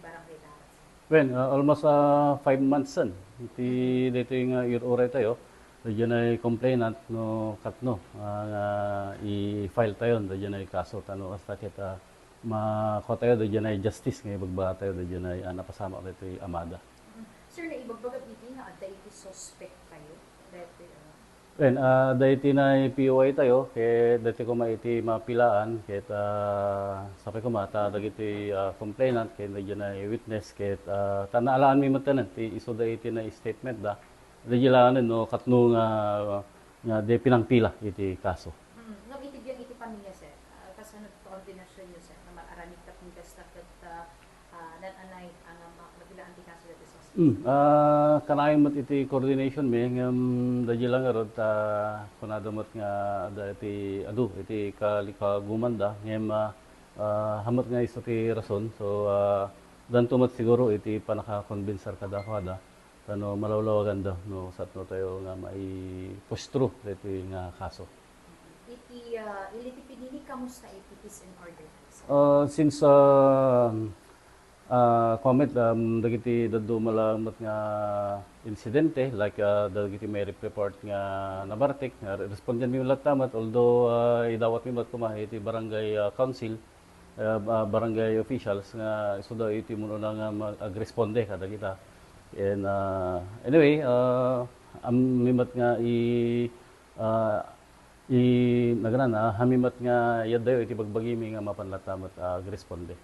barangay darat? When almost 5 months san. Iti dito yung ure tayo. Dadyan ay complainant no katno i-file tayo dadyan ay kaso tano hasta kita mako tayo dadyan ay justice ngay bagba tayo dadyan ay napasama dito yung amada. Sir, na ibagbagat iti nga adda iti suspect kayo dati When dati na POI tayo kay dati ko maiti mapilaan kay sabi ko mata dagiti complainant kay dadyan ay witness kay tanaalaan mi matanan ti iso dati na statement da dadyan no katno nga de pinangpila iti kaso. Ngam iti biyang iti pamilya sir, kasanod koordinasyon nyo sir, na maaramid ka kung kastak at nananay ang mabilaan ti kaso dati sa Kanayon mo't iti coordination mi ngam dadya lang arod kunado mo't nga iti iti kalikaguman ngam hamot nga iso ti rason so danto mo't siguro iti panaka-convincer kada tano malawlawagan daw no satno tayo nga mai-push through iti nga kaso. Iti ilitipidini kamusta iti peace and order? Since comment dagiti daddo malamat nga insidente like dagiti may report nga nabartik nga respondan mi ulat tamat although idawat mi mat kuma iti barangay council barangay officials nga iso daw iti muno na nga magresponde kada kita and anyway mimat nga naganan hamimat nga yadayo iti bagbagimi nga mapanlatamat agresponde.